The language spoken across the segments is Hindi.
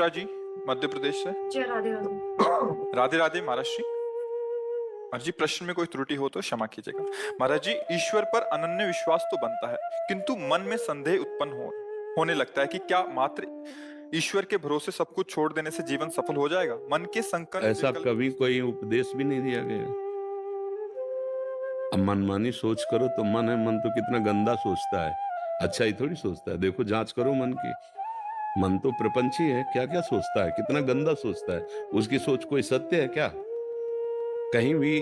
मिश्रा जी, मध्य प्रदेश से। जय राधे राधे। राधे राधे महाराज जी। महाराज जी, प्रश्न में कोई त्रुटि हो तो क्षमा कीजिएगा। महाराज जी, ईश्वर पर अनन्य विश्वास तो बनता है, किंतु मन में संदेह उत्पन्न होने लगता है कि क्या मात्र ईश्वर के भरोसे सब कुछ छोड़ देने से जीवन सफल हो जाएगा। मन के संकल्प ऐसा कभी कोई उपदेश भी नहीं दिया गया। अब मनमानी सोच करो तो मन है, मन तो कितना गंदा सोचता है, अच्छा ही थोड़ी सोचता है। देखो, जांच करो मन की। मन तो प्रपंची है, क्या क्या सोचता है, कितना गंदा सोचता है। उसकी सोच कोई सत्य है क्या? कहीं भी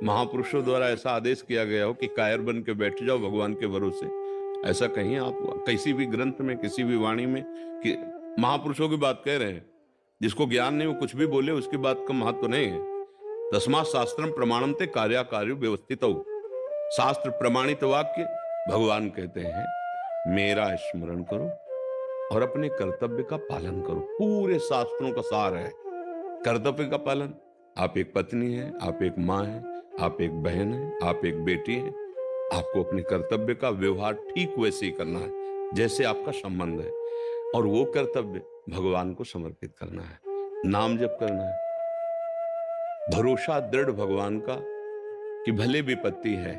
महापुरुषों द्वारा ऐसा आदेश किया गया हो कि कायर बन के बैठ जाओ भगवान के भरोसे? ऐसा कहीं आप किसी भी ग्रंथ में, किसी भी वाणी में कि महापुरुषों की बात कह रहे हैं? जिसको ज्ञान नहीं, वो कुछ भी बोले, उसकी बात का महत्व तो नहीं है। तस्मात् शास्त्रम प्रमाणम ते कार्याकार्य व्यवस्थित। शास्त्र प्रमाणित वाक्य भगवान कहते हैं, मेरा स्मरण करो और अपने कर्तव्य का पालन करो। पूरे शास्त्रों का सार है कर्तव्य का पालन। आप एक पत्नी हैं, आप एक माँ हैं, आप एक बहन हैं, आप एक बेटी हैं। आपको अपने कर्तव्य का व्यवहार ठीक वैसे ही करना है जैसे आपका संबंध है, और वो कर्तव्य भगवान को समर्पित करना है, नाम जप करना है। भरोसा दृढ़ भगवान का कि भले विपत्ति है,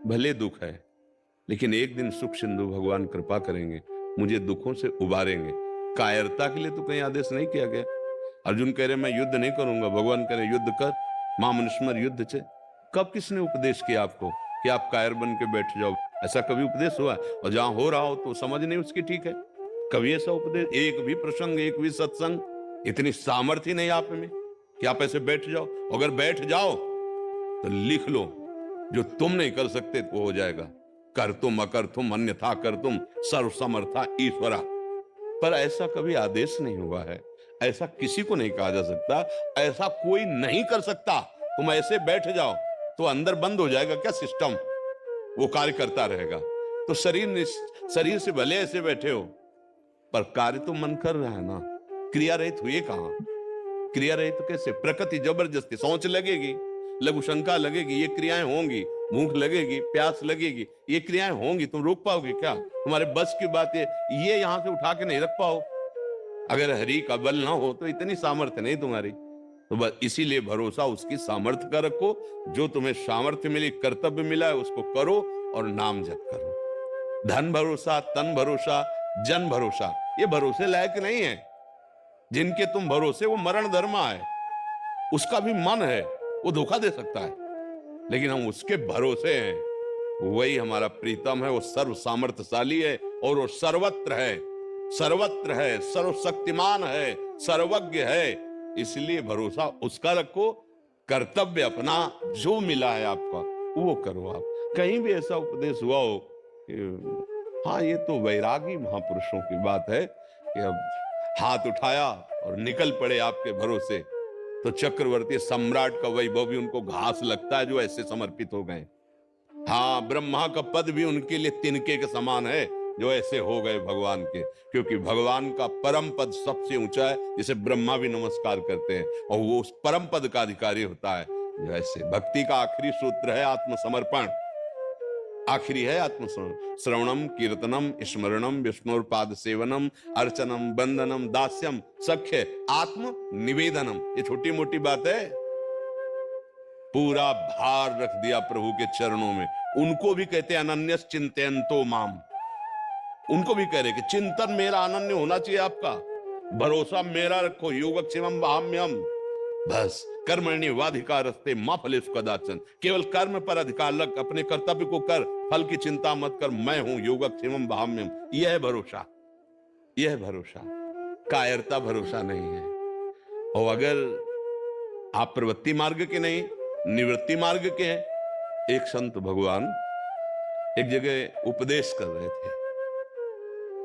भले दुख है, लेकिन एक दिन सुख सिंधु भगवान कृपा करेंगे, मुझे दुखों से उबारेंगे। कायरता के लिए तो कहीं आदेश नहीं किया गया। अर्जुन कह रहे मैं युद्ध नहीं करूंगा, भगवान कह रहे युद्ध कर, मां मनुष्मर युद्ध से। कब किसने उपदेश किया आपको कि आप कायर बन के बैठ जाओ? ऐसा कभी उपदेश हुआ? और जहां हो रहा हो तो समझ नहीं उसकी ठीक है। कभी ऐसा उपदेश, एक भी प्रसंग, एक भी सत्संग, इतनी सामर्थ्य नहीं आप में कि आप ऐसे बैठ जाओ। अगर बैठ जाओ तो लिख लो, जो तुम नहीं कर सकते वो हो जाएगा। कर तुम अकर तुम अन्यथा कर तुम सर्व समर्था ईश्वरा। पर ऐसा कभी आदेश नहीं हुआ है, ऐसा किसी को नहीं कहा जा सकता, ऐसा कोई नहीं कर सकता। तुम ऐसे बैठ जाओ तो अंदर बंद हो जाएगा क्या सिस्टम? वो कार्य करता रहेगा। तो शरीर से भले ऐसे बैठे हो, पर कार्य तो मन कर रहा है ना। क्रिया रहित हुए कहां? क्रिया रहित तो कैसे? प्रकृति जबरदस्ती, सोच लगेगी, लघु शंका लगेगी, ये क्रियाएं होंगी, भूख लगेगी, प्यास लगेगी, ये क्रियाएं होंगी, तुम रोक पाओगे क्या? तुम्हारे बस की बात है, ये यहां से उठा के नहीं रख पाओ। अगर हरि का बल ना हो तो इतनी सामर्थ्य नहीं तुम्हारी। तो बस इसीलिए भरोसा उसकी सामर्थ्य का रखो। जो तुम्हें सामर्थ्य मिली, कर्तव्य मिला है, उसको करो और नाम जप करो। धन भरोसा, तन भरोसा, जन भरोसा, ये भरोसे लायक नहीं है। जिनके तुम भरोसे वो मरण धर्मा है, उसका भी मन है, वो धोखा दे सकता है, लेकिन हम उसके भरोसे हैं। वही हमारा प्रीतम है, वो सर्व सामर्थ्यशाली है और वो सर्वत्र है, सर्वत्र है, सर्वशक्तिमान है, सर्वज्ञ है। इसलिए भरोसा उसका रखो। कर्तव्य अपना जो मिला है आपका वो करो। आप कहीं भी ऐसा उपदेश हुआ हो कि हाँ ये तो वैरागी महापुरुषों की बात है कि अब हाथ उठाया और निकल पड़े आपके भरोसे, तो चक्रवर्ती सम्राट का वैभव भी उनको घास लगता है जो ऐसे समर्पित हो गए। हाँ, ब्रह्मा का पद भी उनके लिए तिनके के समान है जो ऐसे हो गए भगवान के, क्योंकि भगवान का परम पद सबसे ऊंचा है, जिसे ब्रह्मा भी नमस्कार करते हैं, और वो उस परम पद का अधिकारी होता है जो ऐसे। भक्ति का आखिरी सूत्र है आत्मसमर्पण। आखिरी है आत्मसमर्पण। श्रवणम कीर्तनम स्मरणम विष्णुपाद सेवनम अर्चनम बंदनम दास्यम सख्य आत्म निवेदनम। ये छोटी मोटी बात है, पूरा भार रख दिया प्रभु के चरणों में। उनको भी कहते हैं अनन्यस चिंतयन्तो माम। उनको भी कह रहे कि चिंतन मेरा अनन्य होना चाहिए, आपका भरोसा मेरा रखो। योगक्षेमम वहाम्यहम्। बस कर्मण्येवाधिकारस्ते मा फलेषु कदाचन। केवल कर्म पर अधिकार रख, अपने कर्तव्य को कर, फल की चिंता मत कर। मैं हूं योगक्षेमम वहाम्यहम्। यह है भरोसा, यह है भरोसा। कायरता भरोसा नहीं है। और अगर आप प्रवृत्ति मार्ग के नहीं, निवृत्ति मार्ग के हैं। एक संत भगवान एक जगह उपदेश कर रहे थे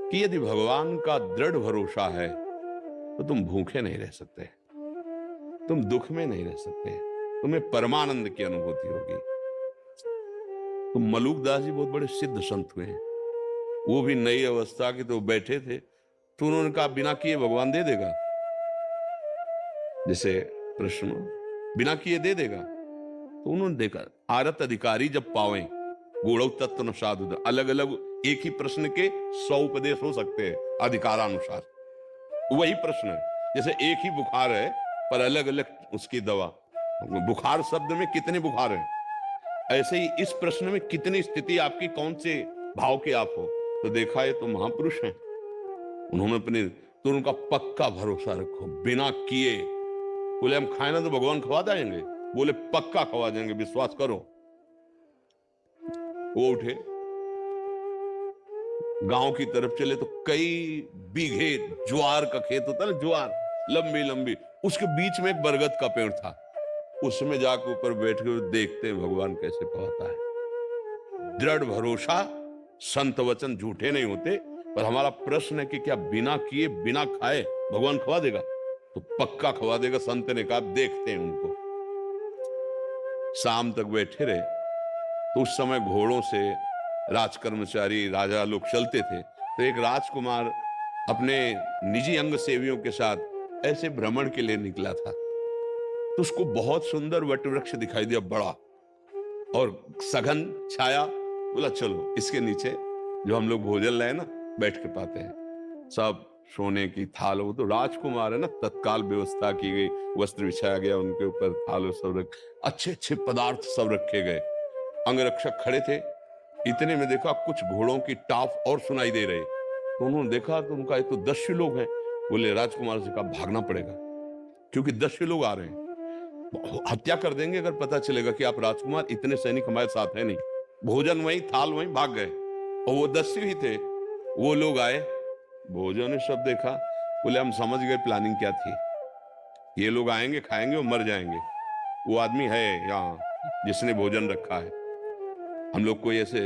कि यदि भगवान का दृढ़ भरोसा है तो तुम भूखे नहीं रह सकते, तुम दुख में नहीं रह सकते, तुम्हें परमानंद की अनुभूति होगी। तो मलुकदास जी बहुत बड़े सिद्ध संत हुए हैं। वो भी नई अवस्था के तो बैठे थे, तो उन्होंने कहा बिना किए भगवान दे देगा। जैसे प्रश्न बिना किए दे देगा, तो उन्होंने देखा आरत अधिकारी जब पावे गूढ़ तत्व न साधु। अलग अलग एक ही प्रश्न के 100 उपदेश हो सकते हैं अधिकारानुसार। वही प्रश्न है। जैसे एक ही बुखार है पर अलग अलग उसकी दवा। बुखार शब्द में कितने बुखार हैं, ऐसे ही इस प्रश्न में कितनी स्थिति आपकी कौन से भाव के आप हो। तो देखा है तो महापुरुष हैं, उन्होंने अपने तो उनका पक्का भरोसा रखो बिना किए। बोले हम खाए ना तो भगवान खवा देंगे, बोले पक्का खवा देंगे, विश्वास करो। वो उठे गांव की तरफ चले तो कई बीघे ज्वार का खेत होता है ना, ज्वार लंबी लंबी, उसके बीच में एक बरगद का पेड़ था। उसमें जाकर ऊपर बैठ के देखते हैं भगवान कैसे पवाता है। दृढ़ भरोसा, संत वचन झूठे नहीं होते। पर हमारा प्रश्न है कि क्या बिना किए बिना खाए भगवान खवा देगा? तो पक्का खवा देगा। संत ने कहा देखते हैं उनको। शाम तक बैठे रहे तो उस समय घोड़ों से राजकर्मचारी राजा लोग चलते थे। तो एक राजकुमार अपने निजी अंग सेवियों के साथ ऐसे भ्रमण के लिए निकला था। तो उसको बहुत सुंदर वटवृक्ष दिखाई दिया, बड़ा और सघन छाया। बोला चलो इसके नीचे जो हम लोग भोजन लाए ना बैठ के पाते हैं। सब सोने की थाल, वो तो राजकुमार है ना, तत्काल व्यवस्था की गई, वस्त्र बिछाया गया उनके ऊपर, थाल सब रख, अच्छे अच्छे पदार्थ सब रखे गए। अंगरक्षक खड़े थे। इतने में देखा कुछ घोड़ों की टाप और सुनाई दे रहे। तो उन्होंने देखा तो उनका एक तो 10 लोग हैं। बोले राजकुमार से कहा भागना पड़ेगा क्योंकि 10 लोग आ रहे हैं, हत्या कर देंगे अगर पता चलेगा कि आप राजकुमार, इतने सैनिक हमारे साथ है नहीं। भोजन वहीं, थाल वहीं, भाग गए। और वो 10 ही थे। वो लोग आए, भोजन ने सब देखा। बोले हम समझ गए प्लानिंग क्या थी, ये लोग आएंगे खाएंगे और मर जाएंगे। वो आदमी है यहाँ जिसने भोजन रखा है। हम लोग कोई ऐसे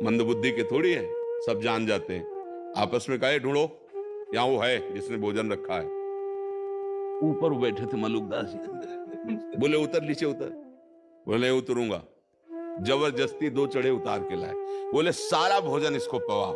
मंदबुद्धि के थोड़ी है, सब जान जाते हैं। आपस में कहे ढूंढो, यहाँ वो है जिसने भोजन रखा है। ऊपर बैठे थे मलुकदास जी। बोले उतर नीचे उतर। बोले उतरूंगा। जबरदस्ती 2 चढ़े उतार के लाए। बोले सारा भोजन इसको पवाओ,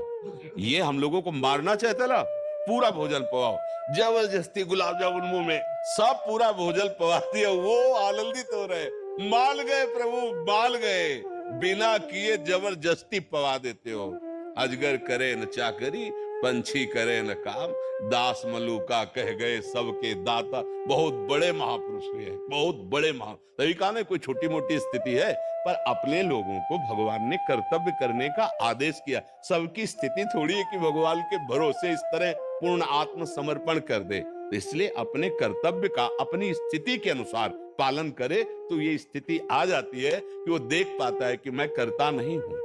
ये हम लोगों को मारना चाहता ना, पूरा भोजन पवाओ। जबरदस्ती गुलाब जामुन मुंह में, सब पूरा भोजन पवा दिया। वो आनंदित हो रहे, मान गए प्रभु, मान गए। बिना किए जबरदस्ती पवा देते हो। अजगर करे न चाकरी, पंछी करे न काम, दास मलुका कह गए सबके दाता। बहुत बड़े महापुरुष हुए, बहुत बड़े महा, तभी कहा ना कोई छोटी मोटी स्थिति है, पर अपने लोगों को भगवान ने कर्तव्य करने का आदेश किया। सबकी स्थिति थोड़ी है कि भगवान के भरोसे इस तरह पूर्ण आत्मसमर्पण कर दे। तो इसलिए अपने कर्तव्य का अपनी स्थिति के अनुसार पालन करे तो ये स्थिति आ जाती है कि वो देख पाता है कि मैं करता नहीं हूं।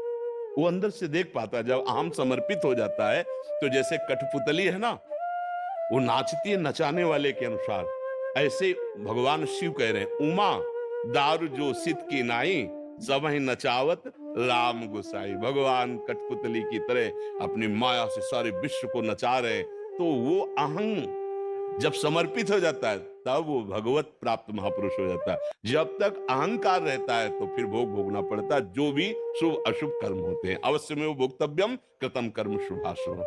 वो अंदर से देख पाता है। जब अहम समर्पित हो जाता है तो जैसे कठपुतली है ना, वो नाचती है नचाने वाले के अनुसार। ऐसे भगवान शिव कह रहे हैं, उमा दारू जो सित की नाई, सब ही नचावत राम गुसाई। भगवान कठपुतली की तरह अपनी माया से सारे विश्व को नचा रहे। तो वो अहं जब समर्पित हो जाता है तब वो भगवत प्राप्त महापुरुष हो जाता है। जब तक अहंकार रहता है तो फिर भोग भोगना पड़ता है, जो भी शुभ अशुभ कर्म होते हैं। अवश्य में वो भोक्तव्यम कृतम कर्म शुभाशुभ।